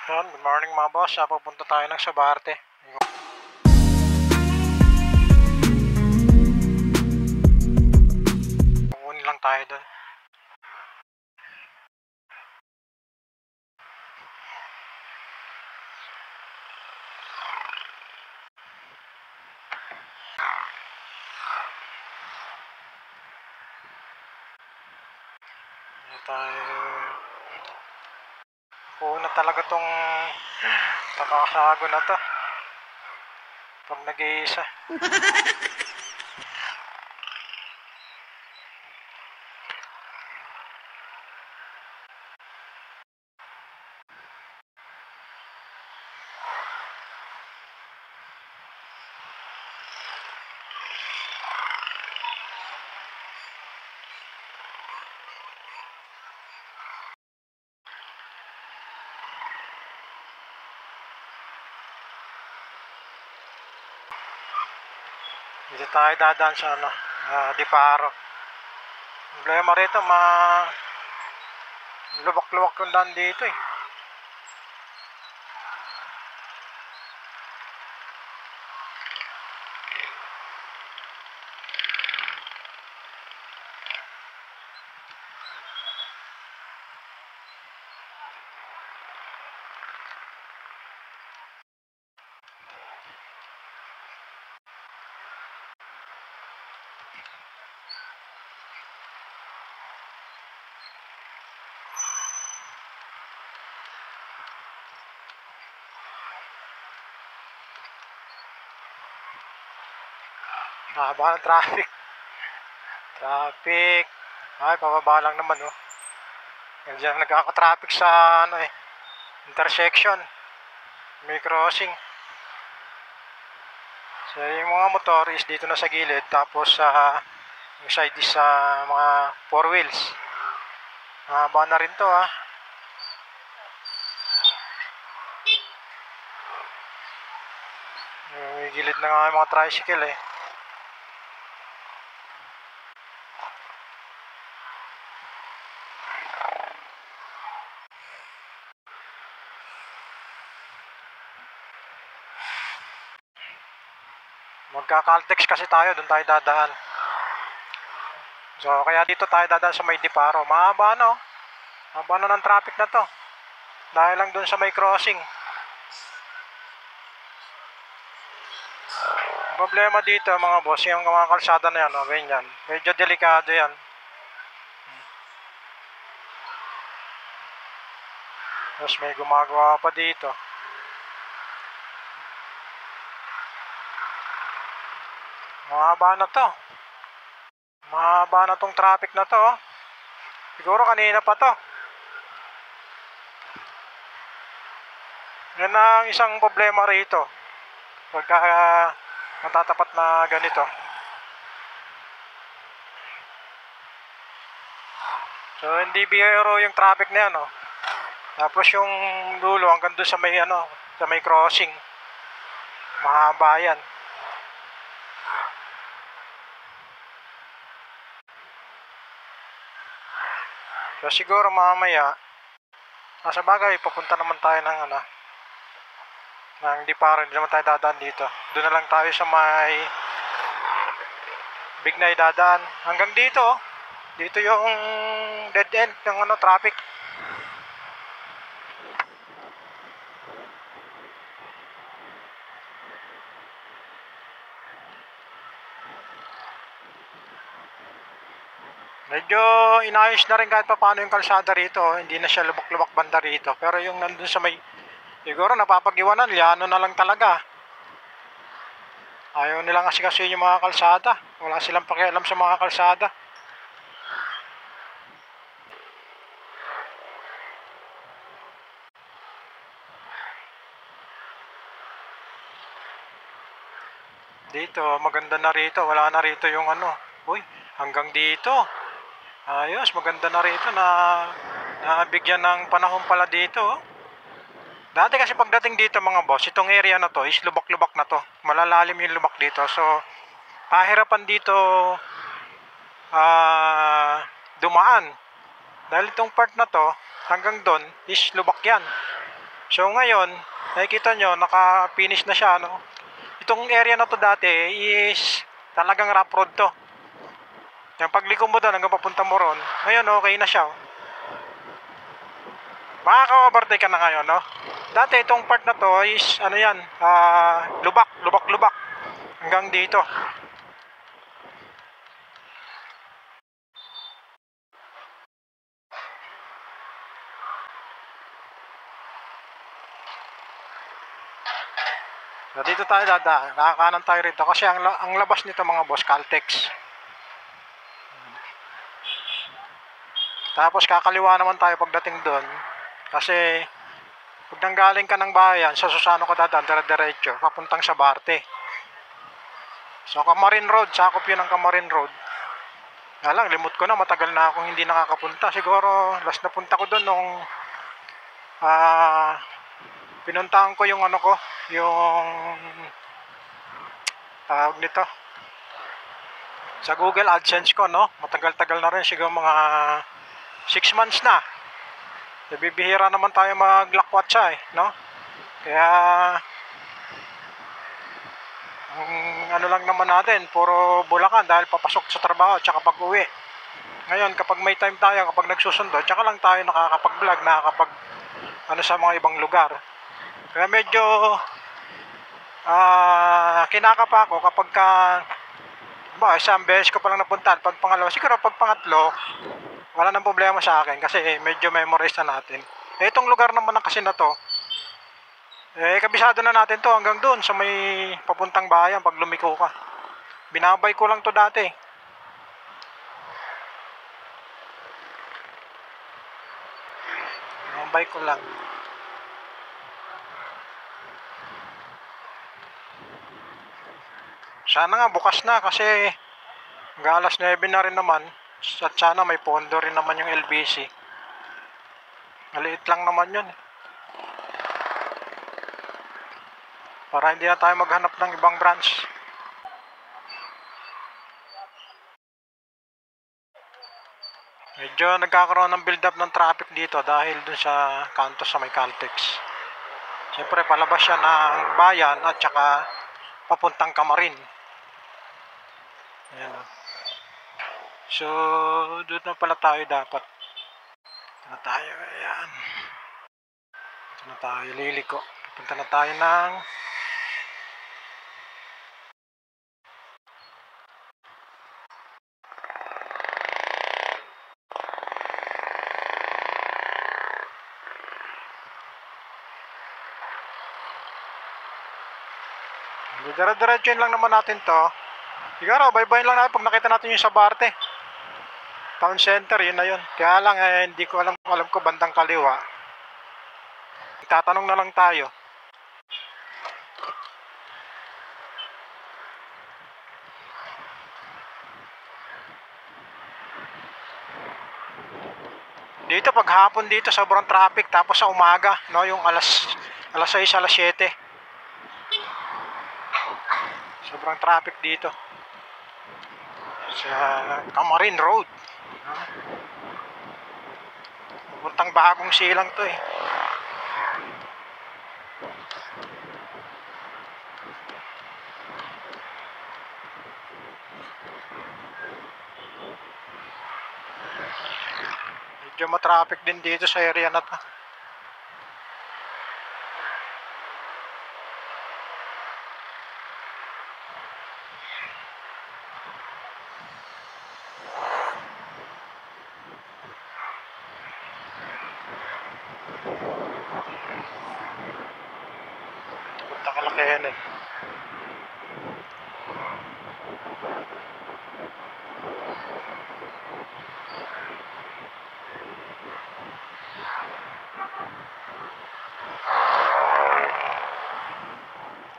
Yun, good morning mga boss. Pupunta tayo ng Sabarte. Kukunin lang tayo doon. Kuuna talaga tong kakasago na to. Pag nag-iisa. Dito tayo dadaan sa Diparo. Problema rito, lubak-lubak yung daan dito eh. Haba ng traffic. Ay, pababa lang naman oh. Diyan nagkaka-traffic sa intersection. May crossing. So yung mga motoris dito na sa gilid, tapos yung side is sa mga 4 wheels. Haba na rin to ah. May gilid na nga yung mga tricycle eh. Magka-Caltex kasi tayo, doon tayo dadaan. So kaya dito tayo dadaan sa may Diparo. Mahaba no? Mahaba na ng traffic na to. Dahil lang doon sa may crossing. Ang problema dito mga boss, yung mga kalsada na yan, ganyan. Medyo delikado yan. Tapos may gumagawa pa dito. Mahaba na to. Mahaba na tong traffic na to. Siguro kanina pa to. Yan ang isang problema rito. Pagka natatapat na ganito. So hindi biro yung traffic na yan Tapos yung dulo hanggang doon sa may sa may crossing. Mahaba yan. So siguro mamaya sa bagay papunta naman tayo ng Diparo, hindi naman tayo dadaan dito. Doon na lang tayo sa may Bignay dadaan. Hanggang dito dito yung dead end ng traffic. Medyo inayos na rin kahit pa paano yung kalsada rito. Hindi na siya lubak-lubak banda rito. Pero yung nandun sa may, siguro napapag-iwanan, liano na lang talaga. Ayaw nilang asikasuhin yung mga kalsada. Wala silang pakialam sa mga kalsada. Dito, maganda na rito. Wala na rito yung uy, hanggang dito. Ayos, maganda na rito na nabigyan ng panahon pala dito. Dati kasi pagdating dito mga boss, itong area na to is lubak-lubak na to. Malalalim yung lubak dito. So, pahirapan dito dumaan. Dahil itong part na to, hanggang doon is lubak yan. So ngayon, nakikita nyo, naka-finish na siya, no? Itong area na to dati is talagang rough road to. Yung pagliko mo doon hanggang papunta mo ron, ngayon okay na siya. Makaka-overtake ka na ngayon, no? Dati itong part na to is ano yan, lubak. Hanggang dito. So dito tayo dadaan, nakakanan tayo rito kasi ang labas nito mga boss, Caltex. Tapos kakaliwa naman tayo pagdating doon kasi pag nanggaling ka ng bayan, sa Susano ka dadaan, dire-diretso, papuntang sa Barte. So Camarin Road, sakop yun ng Camarin Road. Lang, limot ko na, matagal na akong hindi nakakapunta. Siguro last na punta ko doon nung pinuntahan ko yung ano ko, yung tawag nito sa Google AdSense ko, no? Matagal-tagal na rin, siguro mga 6 months na. Bibihira naman tayo maglakwatsa no? Kaya ang ano lang naman natin, puro Bulacan dahil papasok sa trabaho tsaka pag-uwi. Ngayon kapag may time tayo, kapag nagsusundo, tsaka lang tayo nakakapag-vlog, nakakapag ano sa mga ibang lugar. Kaya medyo kinakapa ako kapag isang beses ko palang napuntahan, pag pangalawa, siguro pag pangatlo wala nang problema sa akin kasi medyo memorize na natin. Itong lugar naman na kasi na to, kabisado na natin to hanggang doon sa may papuntang bayan pag lumiko ka. Binabay ko lang to dati. Binabay ko lang. Sana nga bukas na kasi hanggang alas 9 na rin naman. At sana may pondo rin naman yung LBC. Maliit lang naman yun. Para hindi na tayo maghanap ng ibang branch. Medyo nagkakaroon ng build up ng traffic dito dahil dun sa kanto sa may Caltex. Siyempre palabas siya ng bayan at saka papuntang Camarin. Ayan. So doon na pala tayo dapat. Ito na tayo. Ayan. Ito na tayo liliko. Pupunta na tayo ng dire-diretsuin lang naman natin to. Siguro, bye-bye lang natin pag nakita natin yung sa Barte. Town Center, yun na yun. Kaya lang, hindi ko alam ko bandang kaliwa. Tatanong na lang tayo. Dito, pag hapon dito, sobrang traffic. Tapos sa umaga, no, yung alas 6, alas 7. Sobrang traffic dito sa Camarin Road. Pupuntang Bagong Silang to Medyo matraffic din dito sa area na to. Punta ka lang kaya na.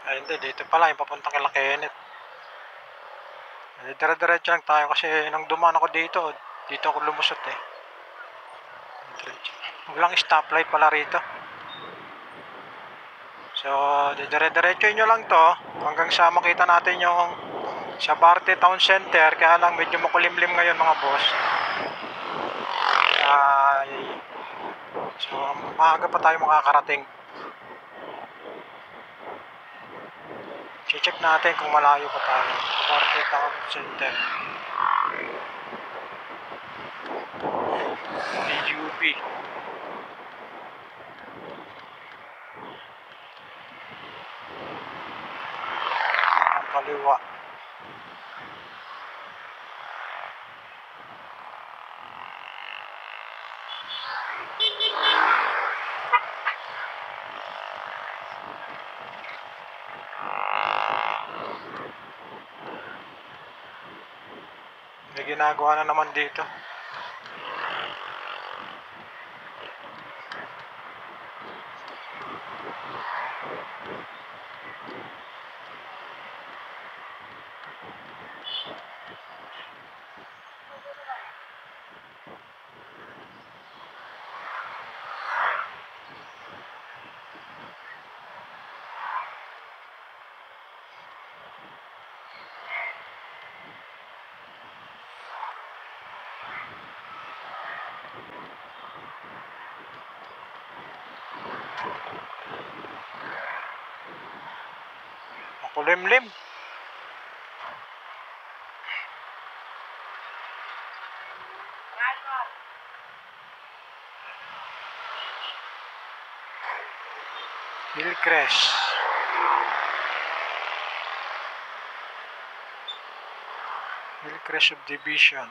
Hindi, dito pala yung papuntang kay Kenneth. Dire-diretso lang tayo kasi nang dumaan ako dito ako lumusot Walang stoplight pala rito. So, dire-diretso nyo lang to hanggang sa makita natin yung sa Barte Town Center. Kaya lang medyo makulimlim ngayon mga boss. So, maaga pa tayo makakarating. check natin kung malayo pa tayo. Subarte Town Center. DUP. Ang kaliwa. May ginagawa na naman dito. Makulimlim. Hillcrest. Hillcrest Subdivision.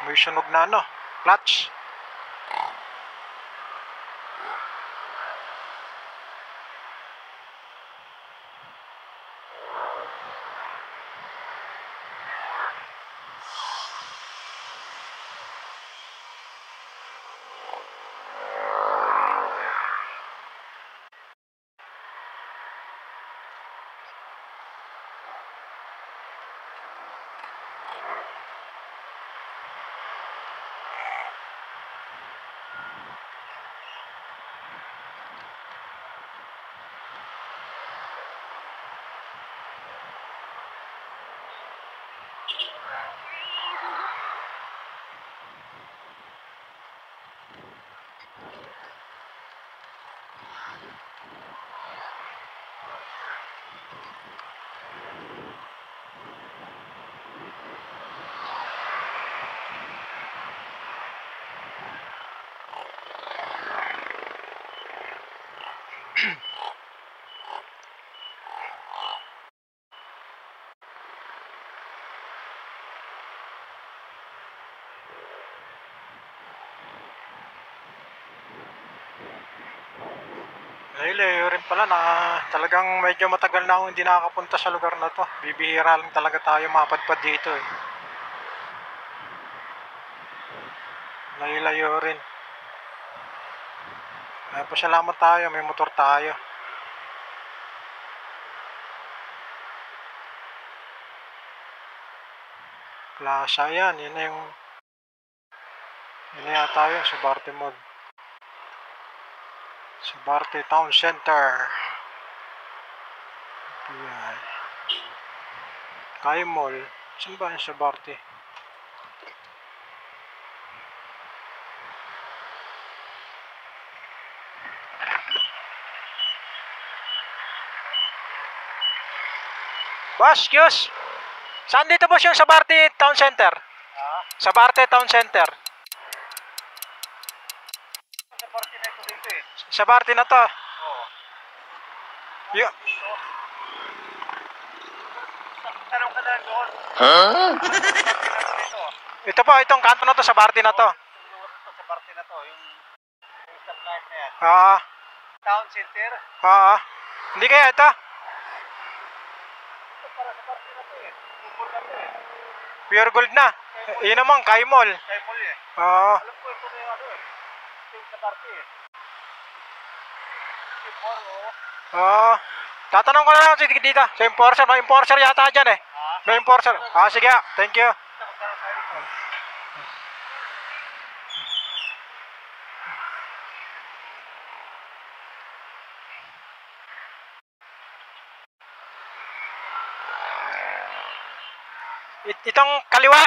May sunog na ano, clutch. Layo rin pala na talagang medyo matagal na akong hindi nakakapunta sa lugar na to. Bibihira lang talaga tayo mapadpad dito eh. Layo rin. Ay, pasalamat tayo, may motor tayo. Plaza yan, yun na yung yun yata yun, Subarte Mall. Subarte Town Center. Yan. Kay Mall. Saan ba yung Subarte? Boss, excuse. Saan dito boss yung Subarte Town Center? Subarte Town Center. Subarte na to. Oo. Tanong ka na doon. Ito po, itong kanto na to, Subarte na to. Subarte na to, yung stoplight na yan. Town Center. Hindi kaya ito? Para Subarte na to eh. Pupul na to eh. Pure gold na. Yun naman, Kay Mall. Kay Mall eh. Alam ko ito na yung ano eh. Yung Subarte eh. Tatanong ko na lang dito. Sa enforcer, may enforcer yata dyan eh. May enforcer. Sige, thank you. Itong kaliwa.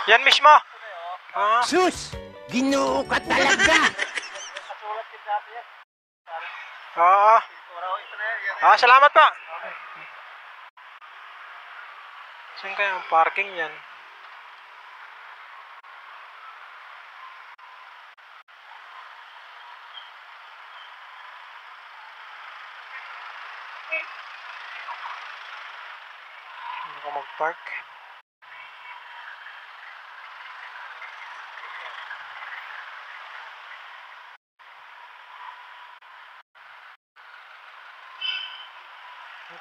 Yan mismo. Sus! Ginoo ka talaga! Kasulat din dati yan. Oo. Ito na yan. Salamat pa. Saan kaya ang parking yan? Hindi ako mag-park.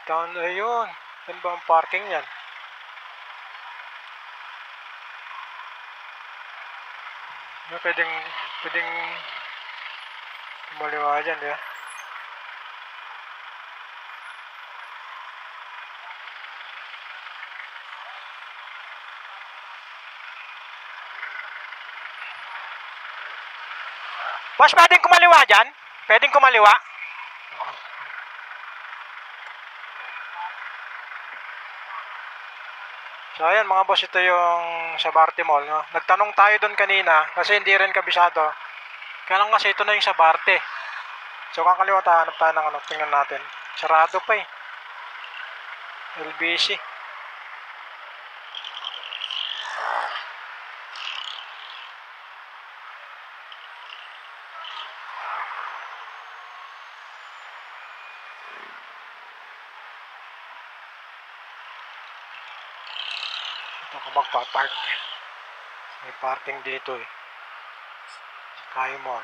Ayun. Saan ba ang parking yan? Pwedeng maliwa dyan, di ba? Boss, pwedeng kumaliwa dyan? Pwedeng kumaliwa? So ayan mga boss, ito yung sa Barte Mall, no? Nagtanong tayo doon kanina kasi hindi rin kabisado. Kaya lang kasi ito na yung sa Barte. So kakaliwa tayo, hanap tayo ng ano, tingnan natin. Sarado pa eh. LBC. Ito ako magpapark. May parking dito eh. Kaya mo.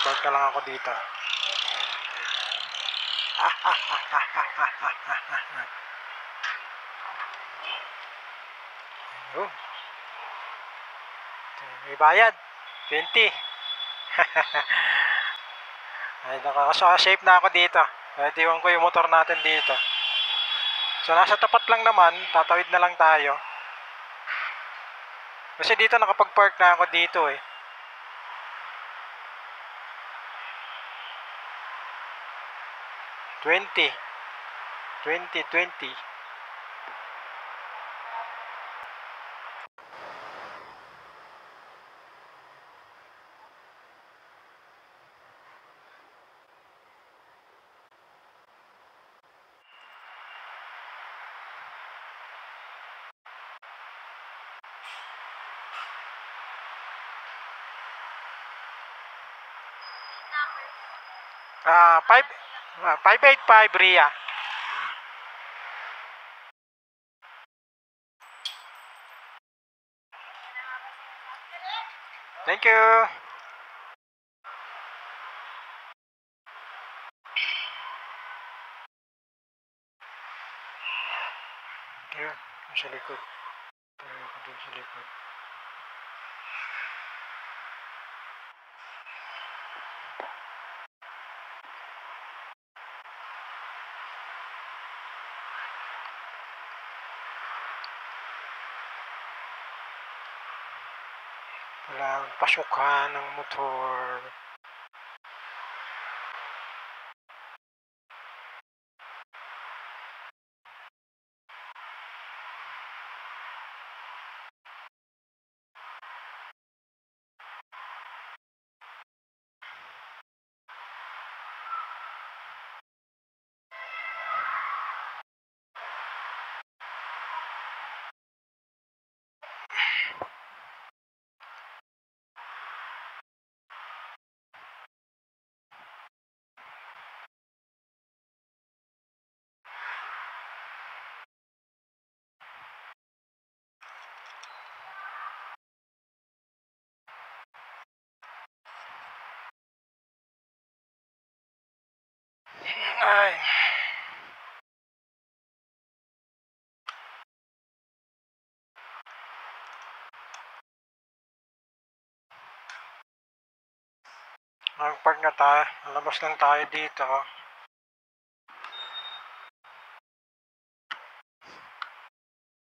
Park na lang ako dito. Ayun. May bayad. 20. Ay, safe na ako dito. Iwan ko yung motor natin dito. So, nasa tapat lang naman. Tatawid na lang tayo. Kasi dito nakapag-park na ako dito eh. $20. Ah, 585 Ria. Thank you. Ayun, sa likod. Tayo ko dun sa likod. Walang pasukan ng motor. Ay. Mag-park na tayo. Labas lang tayo dito.